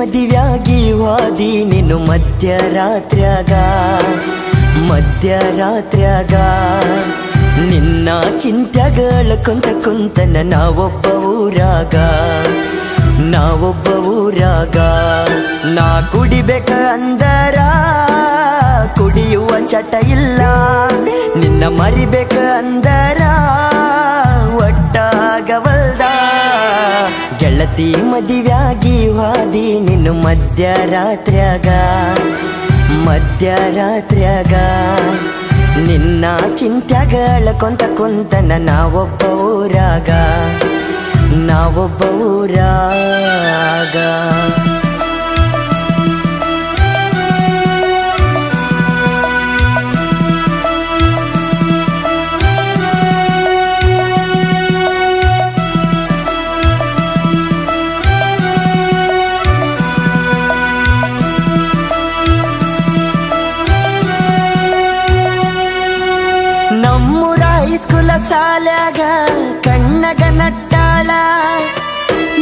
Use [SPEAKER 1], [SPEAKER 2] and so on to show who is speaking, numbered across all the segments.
[SPEAKER 1] ಮದಿವ್ಯಾಗಿ ವಾದಿ ನೀನು ಮಧ್ಯರಾತ್ರ್ಯಾಗ ನಿನ್ನ ಚಿಂತ್ಯಗಳ ಕುಂತನ ನಾವೊಬ್ಬ ಊರಾಗ ನಾ ಕುಡಿಬೇಕ ಅಂದರ ಕುಡಿಯುವ ಚಟ ಇಲ್ಲ, ನಿನ್ನ ಮರಿಬೇಕ ಅಂದರ ಒಟ್ಟಾಗವಲ್ದ. ಗೆಳತಿ ಮದಿವ್ಯಾಗಿ ವಾದಿ ನೀನು ಮಧ್ಯರಾತ್ರ್ಯಾಗ ನಿನ್ನ ಚಿಂತ್ಯಗಳ ಕುಂತನ ನಾವೊಬ್ಬ ಊರಾಗ ನಮ್ಮೂರ ಹೈಸ್ಕೂಲ ಸಾಲ್ಯಾಗ ಕಣ್ಣಗ ನಟ್ಟಾಳ,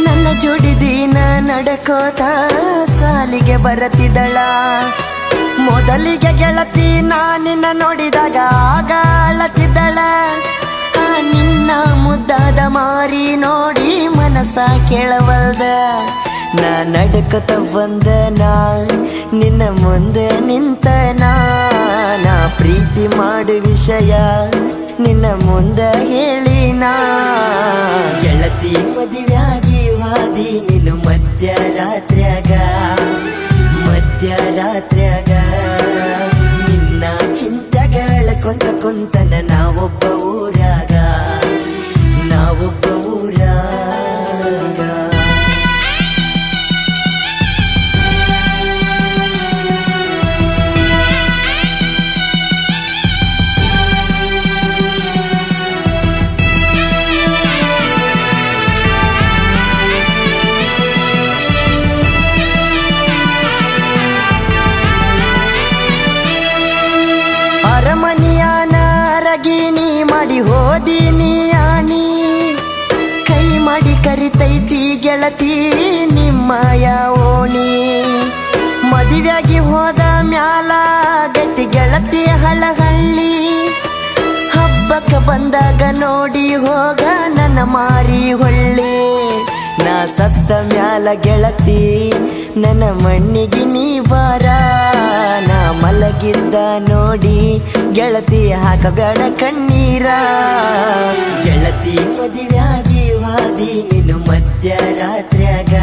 [SPEAKER 1] ನನ್ನ ಜೋಡಿ ದಿನ ನಡಕೋತ ಸಾಲಿಗೆ ಬರತಿದ್ದಳ. ಮೊದಲಿಗೆ ಗೆಳತಿ ನಿನ್ನ ನೋಡಿದಾಗ ಆಗ ಅಳತಿದ್ದಳ. ನಿನ್ನ ಮುದ್ದಾದ ಮಾರಿ ನೋಡಿ ಮನಸ ಕೇಳವಲ್ದ. ನಾ ನಡ್ಕೊತ ಬಂದನ ನಿನ್ನ ಮುಂದೆ ನಿಂತನ, ನಾ ಪ್ರೀತಿ ಮಾಡು ವಿಷಯ ನಿನ್ನ ಮುಂದೆ ಹೇಳಿನ. ಗೆಳತಿ ಮದಿವ್ಯಾಗಿ ವಾದಿ ನೀನು ಮಧ್ಯರಾತ್ರ್ಯಾಗ ನಿನ್ನ ಚಿಂತ್ಯಗಳ ಕುಂತನ ನಾವೊಬ್ಬ ಊರಾಗ ಅರಮನಿಯಾನ ಅರಗಿಣಿ ಮಾಡಿ ಹೋದಿನಿ ಆಣಿ, ಕೈ ಮಾಡಿ ಕರಿತೈತಿ ಗೆಳತಿ ನಿಮ್ಮಯ ಓಣಿ. ಮದುವೆಯಾಗಿ ಹೋದ ಮ್ಯಾಲ ಗತಿ ಗೆಳತಿ ಹಳಹಳ್ಳಿ, ಹಬ್ಬಕ್ಕ ಬಂದಾಗ ನೋಡಿ ಹೋಗ ನನ್ನ ಮಾರಿ ಹೊಳ್ಳಿ. ನಾ ಸತ್ತ ಮ್ಯಾಲ ಗೆಳತಿ ನನ್ನ ಮಣ್ಣಿಗೆ ನೀ ಬಾರ, ನಾ ಮಲಗಿದ್ದ ನೋಡಿ ಗೆಳತಿ ಹಾಕಬೇಡ ಕಣ್ಣೀರ. ಗೆಳತಿ ಮದಿವ್ಯಾಗಿ ವಾದಿ ನೀನು ಮಧ್ಯರಾತ್ರ್ಯಾಗ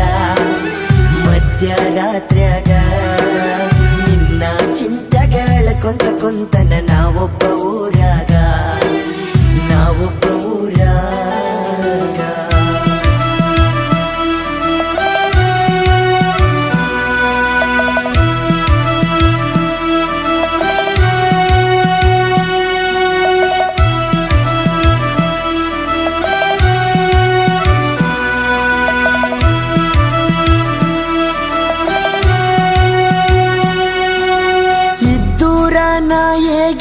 [SPEAKER 1] ನಿನ್ನ ಚಿಂತ್ಯಗಳ ಕುಂತನ ನಾವೊಬ್ಬ ಊರಾಗ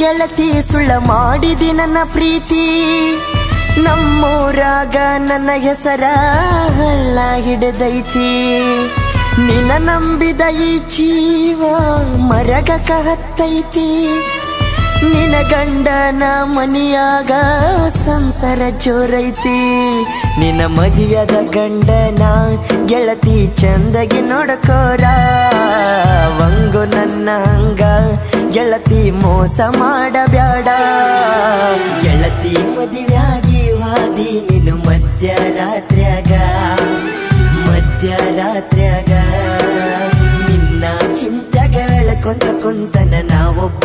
[SPEAKER 1] ಗೆಳತಿ ಸುಳ್ಳ ಮಾಡಿದಿ ನನ್ನ ಪ್ರೀತಿ, ನಮ್ಮೂರಾಗ ನನ್ನ ಹೆಸರ ಹಳ್ಳ ಹಿಡಿದೈತಿ. ನಿನ್ನ ನಂಬಿದ ಈ ಜೀವ ಮರಗಕ ಹತ್ತೈತಿ, ನಿನ್ನ ಗಂಡನ ಮನಿಯಾಗ ಸಂಸಾರ ಜೋರೈತಿ. ನಿನ್ನ ಮದುವೆದ ಗಂಡನ ಗೆಳತಿ ಚಂದಗಿ ನೋಡಕೋರ, ವಂಗು ನನ್ನ ಹಂಗ ಗೆಳತಿ ಮೋಸ ಮಾಡಬ್ಯಾಡ. ಗೆಳತಿ ಮದುವೆಯಾಗಿ ವಾದಿ ನೀನು ಮಧ್ಯರಾತ್ರ್ಯಾಗ ನಿನ್ನ ಚಿಂತ್ಯಗಳ ಕುಂತನ ನಾವೊಬ್ಬ